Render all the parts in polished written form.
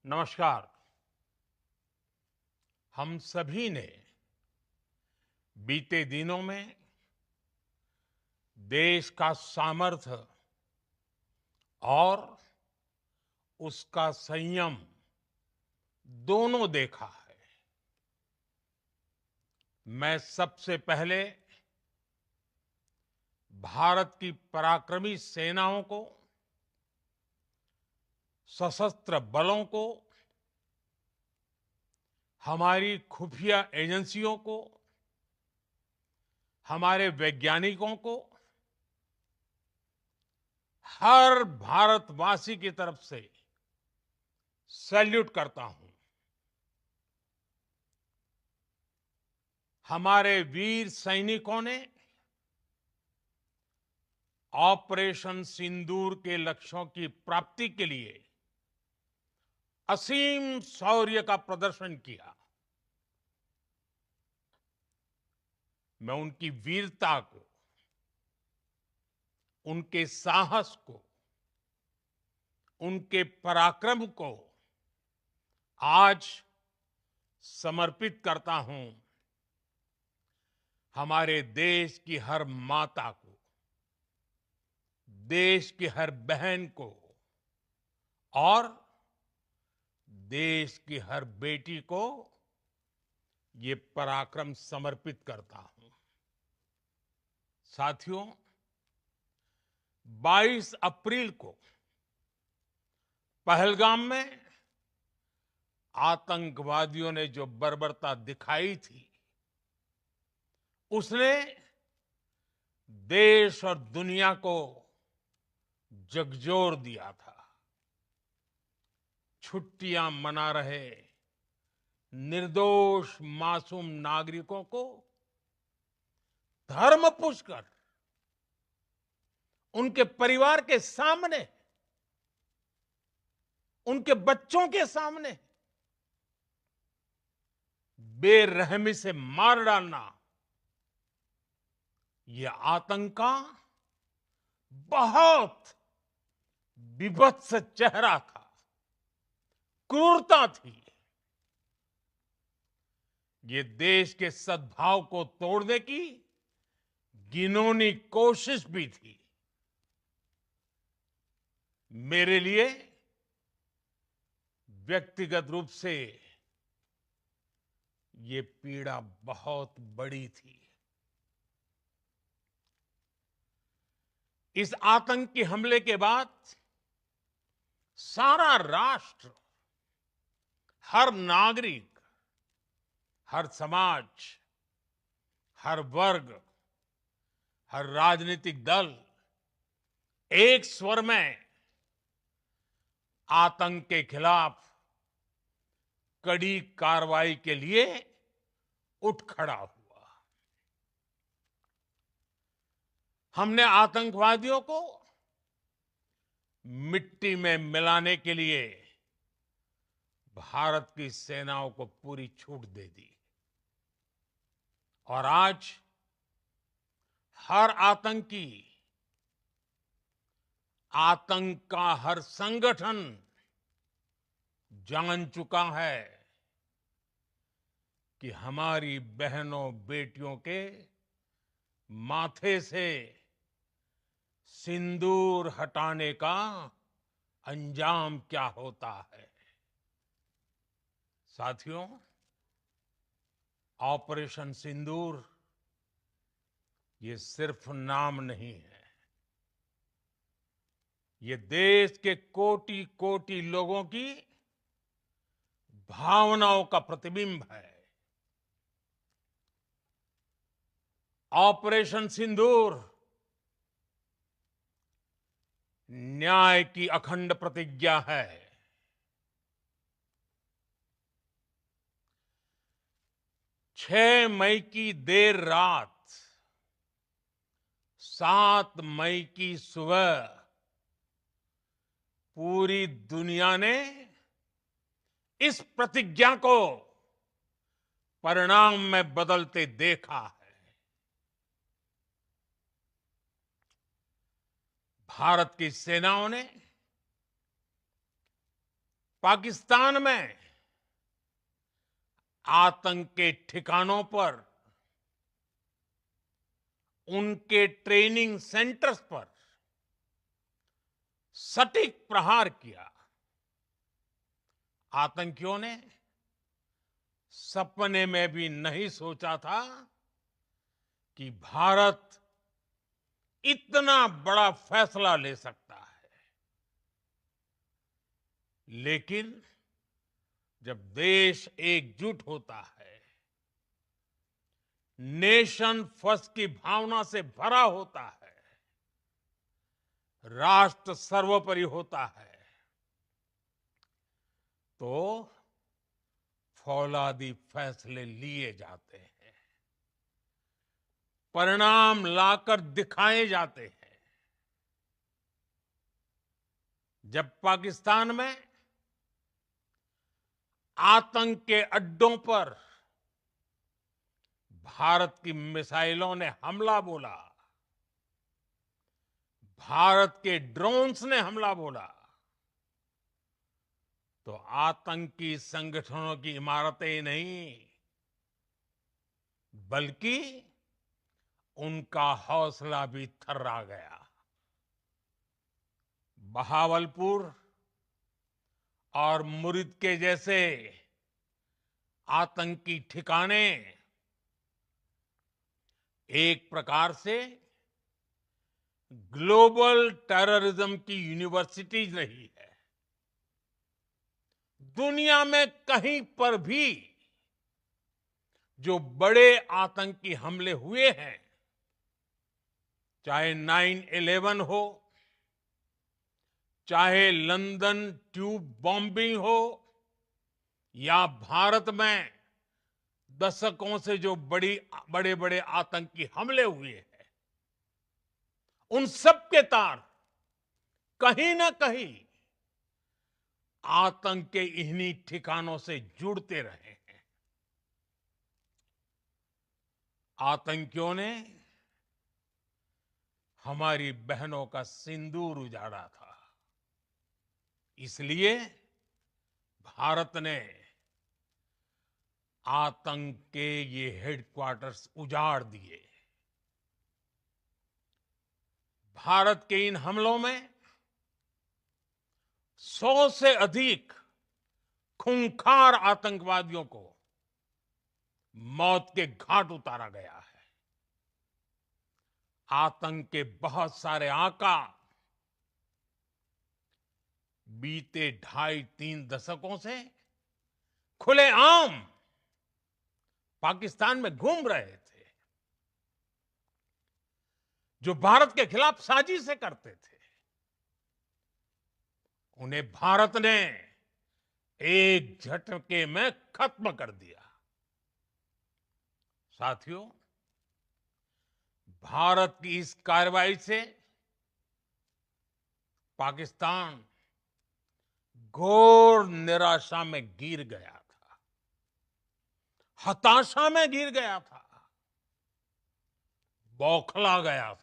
नमस्कार। हम सभी ने बीते दिनों में देश का सामर्थ्य और उसका संयम दोनों देखा है। मैं सबसे पहले भारत की पराक्रमी सेनाओं को, सशस्त्र बलों को, हमारी खुफिया एजेंसियों को, हमारे वैज्ञानिकों को, हर भारतवासी की तरफ से सैल्यूट करता हूं। हमारे वीर सैनिकों ने ऑपरेशन सिंदूर के लक्ष्यों की प्राप्ति के लिए असीम शौर्य का प्रदर्शन किया। मैं उनकी वीरता को, उनके साहस को, उनके पराक्रम को आज समर्पित करता हूं हमारे देश की हर माता को, देश की हर बहन को और देश की हर बेटी को ये पराक्रम समर्पित करता हूं। साथियों, 22 अप्रैल को पहलगाम में आतंकवादियों ने जो बर्बरता दिखाई थी, उसने देश और दुनिया को झकझोर दिया था। छुट्टियां मना रहे निर्दोष मासूम नागरिकों को धर्म पूछकर उनके परिवार के सामने, उनके बच्चों के सामने बेरहमी से मार डालना, यह आतंक का बहुत विभत्स चेहरा था, क्रूरता थी। ये देश के सद्भाव को तोड़ने की घिनौनी कोशिश भी थी। मेरे लिए व्यक्तिगत रूप से ये पीड़ा बहुत बड़ी थी। इस आतंकी हमले के बाद सारा राष्ट्र, हर नागरिक, हर समाज, हर वर्ग, हर राजनीतिक दल एक स्वर में आतंक के खिलाफ कड़ी कार्रवाई के लिए उठ खड़ा हुआ। हमने आतंकवादियों को मिट्टी में मिलाने के लिए भारत की सेनाओं को पूरी छूट दे दी और आज हर आतंकी, आतंक का हर संगठन जान चुका है कि हमारी बहनों बेटियों के माथे से सिंदूर हटाने का अंजाम क्या होता है। साथियों, ऑपरेशन सिंदूर ये सिर्फ नाम नहीं है, ये देश के कोटि कोटि लोगों की भावनाओं का प्रतिबिंब है। ऑपरेशन सिंदूर न्याय की अखंड प्रतिज्ञा है। 6 मई की देर रात, 7 मई की सुबह पूरी दुनिया ने इस प्रतिज्ञा को परिणाम में बदलते देखा है। भारत की सेनाओं ने पाकिस्तान में आतंक के ठिकानों पर, उनके ट्रेनिंग सेंटर्स पर सटीक प्रहार किया। आतंकियों ने सपने में भी नहीं सोचा था कि भारत इतना बड़ा फैसला ले सकता है। लेकिन जब देश एकजुट होता है, नेशन फर्स्ट की भावना से भरा होता है, राष्ट्र सर्वोपरि होता है, तो फौलादी फैसले लिए जाते हैं, परिणाम लाकर दिखाए जाते हैं। जब पाकिस्तान में आतंक के अड्डों पर भारत की मिसाइलों ने हमला बोला, भारत के ड्रोन्स ने हमला बोला, तो आतंकी संगठनों की इमारतें नहीं, बल्कि उनका हौसला भी थर्रा गया। बहावलपुर और मुरिद के जैसे आतंकी ठिकाने एक प्रकार से ग्लोबल टेररिज्म की यूनिवर्सिटीज रही है। दुनिया में कहीं पर भी जो बड़े आतंकी हमले हुए हैं, चाहे 9/11 हो, चाहे लंदन ट्यूब बॉम्बिंग हो, या भारत में दशकों से जो बड़े बड़े आतंकी हमले हुए हैं, उन सब के तार कहीं ना कहीं आतंक के इन्हीं ठिकानों से जुड़ते रहे हैं। आतंकियों ने हमारी बहनों का सिंदूर उजाड़ा था, इसलिए भारत ने आतंक के ये हेडक्वार्टर्स उजाड़ दिए। भारत के इन हमलों में 100 से अधिक खूंखार आतंकवादियों को मौत के घाट उतारा गया है। आतंक के बहुत सारे आका बीते 2.5-3 दशकों से खुलेआम पाकिस्तान में घूम रहे थे, जो भारत के खिलाफ साजिशें करते थे। उन्हें भारत ने एक झटके में खत्म कर दिया। साथियों, भारत की इस कार्रवाई से पाकिस्तान घोर निराशा में गिर गया था, हताशा में गिर गया था, बौखला गया था।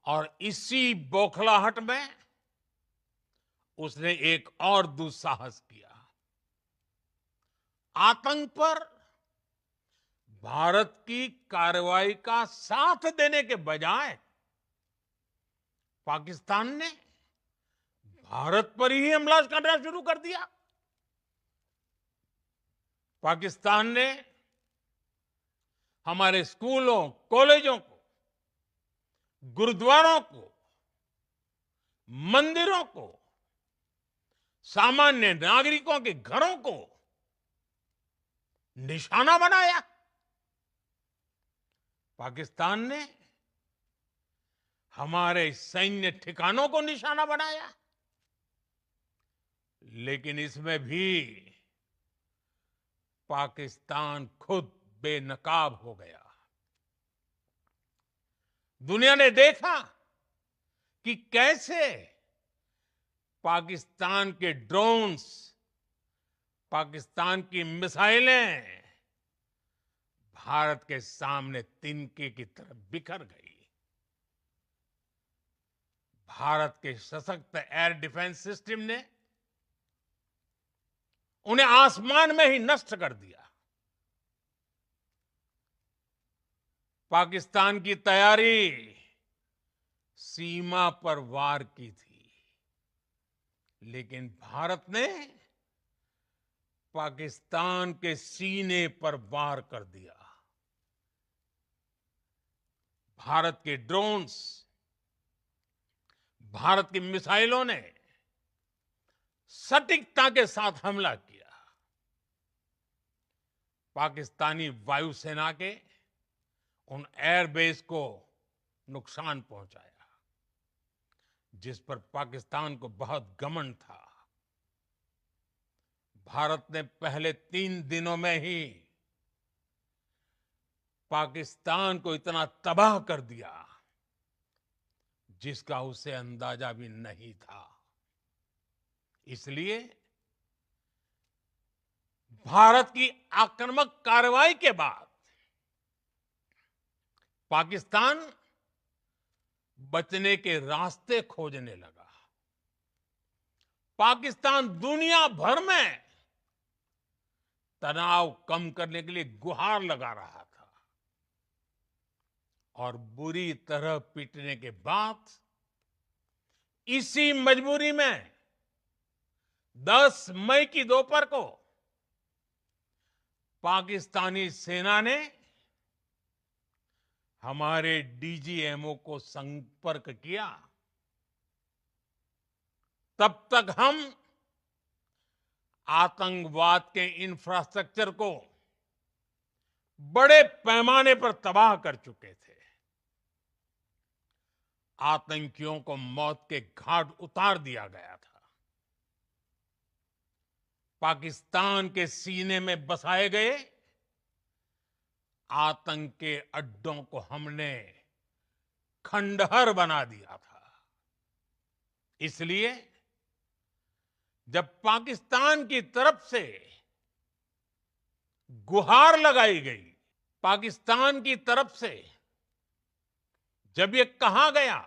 और इसी बौखलाहट में उसने एक और दुस्साहस किया। आतंक पर भारत की कार्रवाई का साथ देने के बजाय पाकिस्तान ने भारत पर ही हमला करना शुरू कर दिया। पाकिस्तान ने हमारे स्कूलों, कॉलेजों को, गुरुद्वारों को, मंदिरों को, सामान्य नागरिकों के घरों को निशाना बनाया। पाकिस्तान ने हमारे सैन्य ठिकानों को निशाना बनाया। लेकिन इसमें भी पाकिस्तान खुद बेनकाब हो गया। दुनिया ने देखा कि कैसे पाकिस्तान के ड्रोन्स, पाकिस्तान की मिसाइलें भारत के सामने तिनके की तरह बिखर गई। भारत के सशक्त एयर डिफेंस सिस्टम ने उन्हें आसमान में ही नष्ट कर दिया। पाकिस्तान की तैयारी सीमा पर वार की थी, लेकिन भारत ने पाकिस्तान के सीने पर वार कर दिया। भारत के ड्रोन्स, भारत की मिसाइलों ने सटीकता के साथ हमला किया। पाकिस्तानी वायुसेना के उन एयरबेस को नुकसान पहुंचाया, जिस पर पाकिस्तान को बहुत घमंड था। भारत ने पहले 3 दिनों में ही पाकिस्तान को इतना तबाह कर दिया, जिसका उसे अंदाजा भी नहीं था। इसलिए भारत की आक्रामक कार्रवाई के बाद पाकिस्तान बचने के रास्ते खोजने लगा। पाकिस्तान दुनिया भर में तनाव कम करने के लिए गुहार लगा रहा था, और बुरी तरह पीटने के बाद इसी मजबूरी में 10 मई की दोपहर को पाकिस्तानी सेना ने हमारे डीजीएमओ को संपर्क किया। तब तक हम आतंकवाद के इंफ्रास्ट्रक्चर को बड़े पैमाने पर तबाह कर चुके थे। आतंकियों को मौत के घाट उतार दिया गया था। पाकिस्तान के सीने में बसाए गए आतंक के अड्डों को हमने खंडहर बना दिया था। इसलिए जब पाकिस्तान की तरफ से गुहार लगाई गई, पाकिस्तान की तरफ से जब ये कहा गया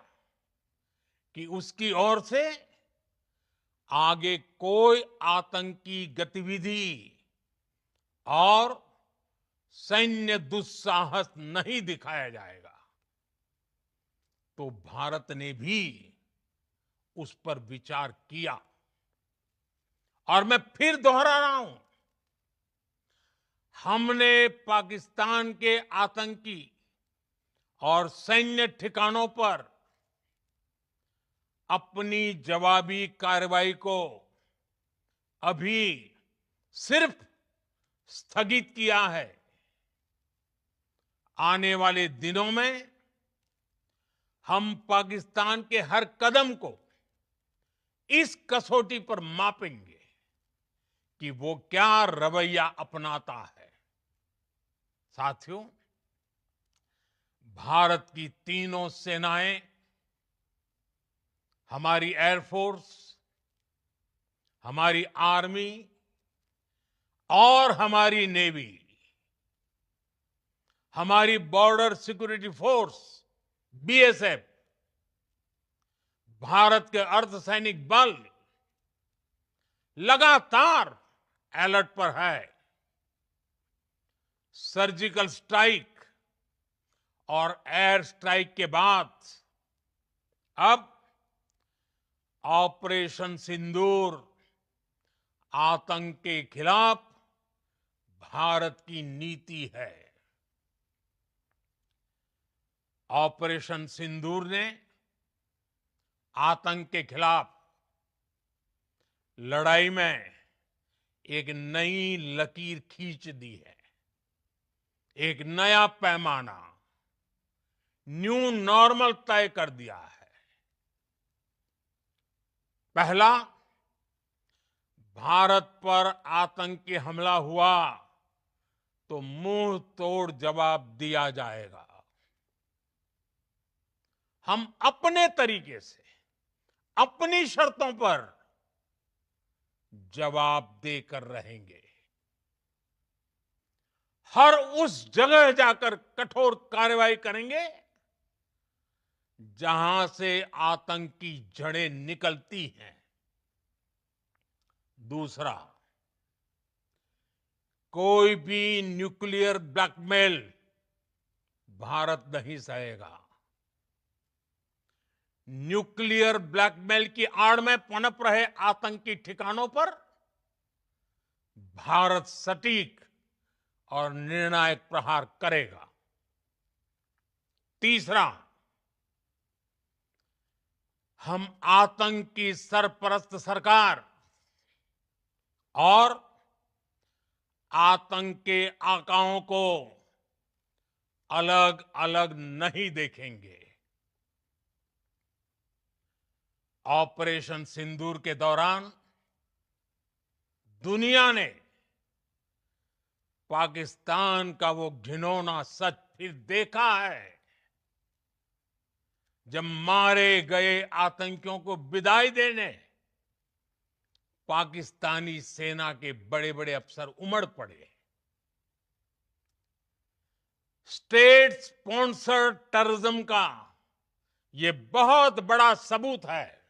कि उसकी ओर से आगे कोई आतंकी गतिविधि और सैन्य दुस्साहस नहीं दिखाया जाएगा, तो भारत ने भी उस पर विचार किया। और मैं फिर दोहरा रहा हूं, हमने पाकिस्तान के आतंकी और सैन्य ठिकानों पर अपनी जवाबी कार्रवाई को अभी सिर्फ स्थगित किया है। आने वाले दिनों में हम पाकिस्तान के हर कदम को इस कसौटी पर मापेंगे कि वो क्या रवैया अपनाता है। साथियों, भारत की तीनों सेनाएं, हमारी एयरफोर्स, हमारी आर्मी और हमारी नेवी, हमारी border security force BSF, Bharat के अर्धसैनिक बल लगातार अलर्ट पर है। सर्जिकल स्ट्राइक और एयर स्ट्राइक के बाद अब ऑपरेशन सिंदूर आतंक के खिलाफ भारत की नीति है। ऑपरेशन सिंदूर ने आतंक के खिलाफ लड़ाई में एक नई लकीर खींच दी है। एक नया पैमाना, न्यू नॉर्मल तय कर दिया है। पहला, भारत पर आतंकी हमला हुआ तो मुंह तोड़ जवाब दिया जाएगा। हम अपने तरीके से, अपनी शर्तों पर जवाब देकर रहेंगे। हर उस जगह जाकर कठोर कार्रवाई करेंगे जहां से आतंक की जड़ें निकलती हैं। दूसरा, कोई भी न्यूक्लियर ब्लैकमेल भारत नहीं सहेगा। न्यूक्लियर ब्लैकमेल की आड़ में पनप रहे आतंकी ठिकानों पर भारत सटीक और निर्णायक प्रहार करेगा। तीसरा, हम आतंक की सरपरस्त सरकार और आतंक के आकाओं को अलग अलग नहीं देखेंगे। ऑपरेशन सिंदूर के दौरान दुनिया ने पाकिस्तान का वो घिनौना सच फिर देखा है, जब मारे गए आतंकियों को विदाई देने पाकिस्तानी सेना के बड़े बड़े अफसर उमड़ पड़े। स्टेट स्पॉन्सर्ड टेररिज्म का ये बहुत बड़ा सबूत है।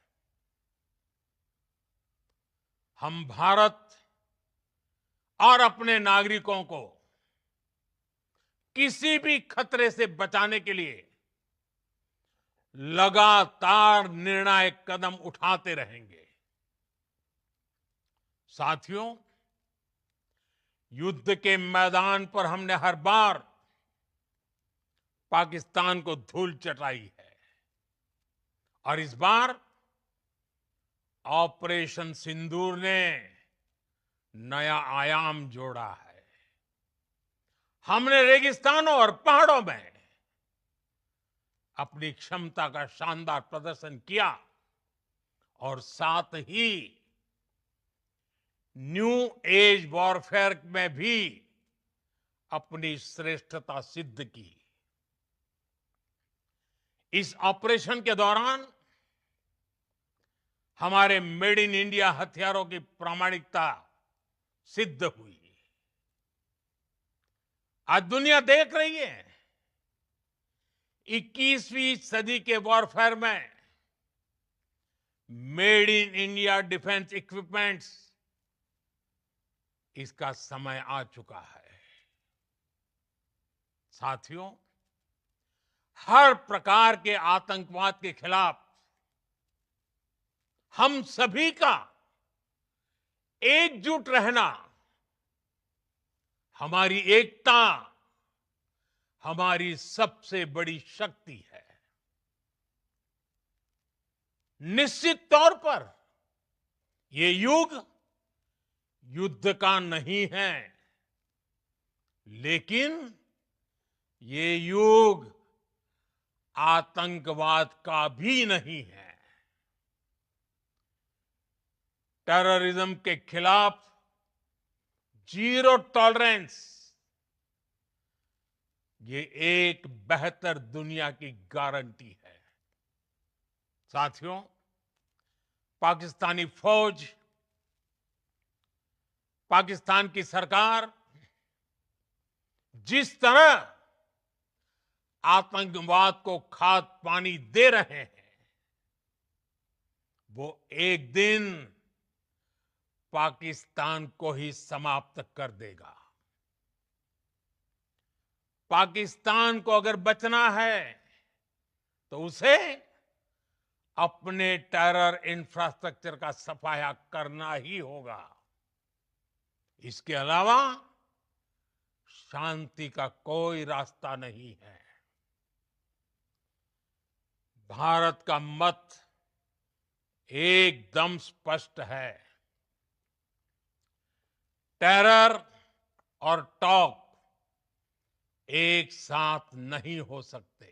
हम भारत और अपने नागरिकों को किसी भी खतरे से बचाने के लिए लगातार निर्णायक कदम उठाते रहेंगे। साथियों, युद्ध के मैदान पर हमने हर बार पाकिस्तान को धूल चटाई है और इस बार ऑपरेशन सिंदूर ने नया आयाम जोड़ा है। हमने रेगिस्तानों और पहाड़ों में अपनी क्षमता का शानदार प्रदर्शन किया और साथ ही न्यू एज वॉरफेयर में भी अपनी श्रेष्ठता सिद्ध की। इस ऑपरेशन के दौरान हमारे मेड इन इंडिया हथियारों की प्रामाणिकता सिद्ध हुई। आज दुनिया देख रही है 21वीं सदी के वॉरफेयर में made in India defence equipments, इसका समय आ चुका है। साथियों, हर प्रकार के आतंकवाद के खिलाफ हम सभी का एकजुट रहना, हमारी एकता हमारी सबसे बड़ी शक्ति है। निश्चित तौर पर ये युग युद्ध का नहीं है, लेकिन ये युग आतंकवाद का भी नहीं है। टेररिज्म के खिलाफ जीरो टॉलरेंस, ये एक बेहतर दुनिया की गारंटी है। साथियों, पाकिस्तानी फौज, पाकिस्तान की सरकार जिस तरह आतंकवाद को खाद पानी दे रहे हैं, वो एक दिन पाकिस्तान को ही समाप्त कर देगा। पाकिस्तान को अगर बचना है तो उसे अपने टेरर इंफ्रास्ट्रक्चर का सफाया करना ही होगा। इसके अलावा शांति का कोई रास्ता नहीं है। भारत का मत एकदम स्पष्ट है। टेरर और टॉक एक साथ नहीं हो सकते।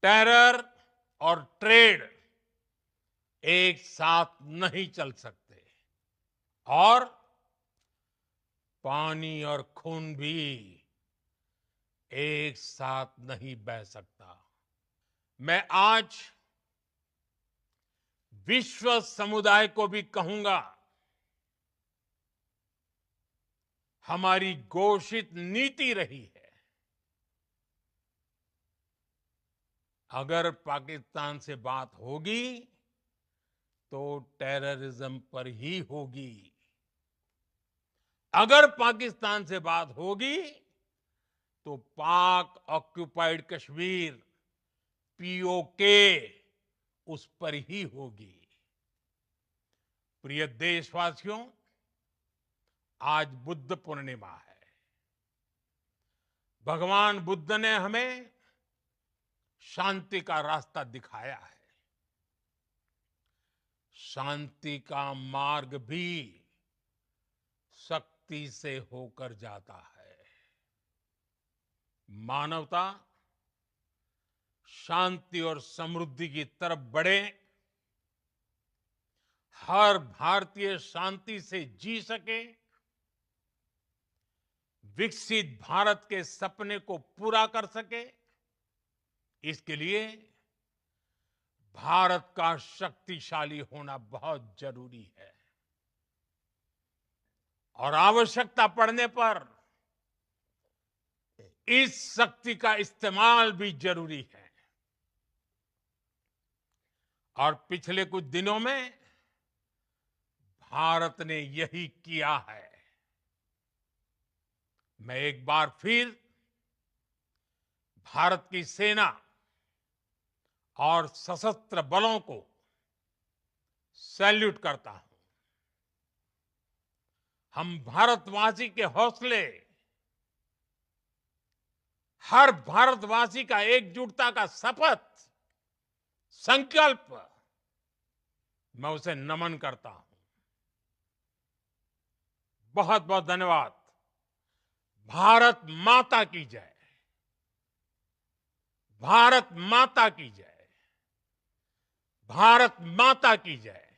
टेरर और ट्रेड एक साथ नहीं चल सकते और पानी और खून भी एक साथ नहीं बह सकता। मैं आज विश्व समुदाय को भी कहूंगा, हमारी घोषित नीति रही है अगर पाकिस्तान से बात होगी तो टेररिज्म पर ही होगी। अगर पाकिस्तान से बात होगी तो पाक ऑक्युपाइड कश्मीर पीओके उस पर ही होगी। प्रिय देशवासियों, आज बुद्ध पूर्णिमा है। भगवान बुद्ध ने हमें शांति का रास्ता दिखाया है। शांति का मार्ग भी शक्ति से होकर जाता है। मानवता शांति और समृद्धि की तरफ बढ़े, हर भारतीय शांति से जी सके, विकसित भारत के सपने को पूरा कर सके, इसके लिए भारत का शक्तिशाली होना बहुत जरूरी है। और आवश्यकता पड़ने पर इस शक्ति का इस्तेमाल भी जरूरी है। और पिछले कुछ दिनों में भारत ने यही किया है। मैं एक बार फिर भारत की सेना और सशस्त्र बलों को सैल्यूट करता हूं। हम भारतवासी के हौसले, हर भारतवासी का एकजुटता का शपथ, संकल्प, मैं उसे नमन करता हूं। बहुत बहुत धन्यवाद। भारत माता की जय। भारत माता की जय। भारत माता की जय।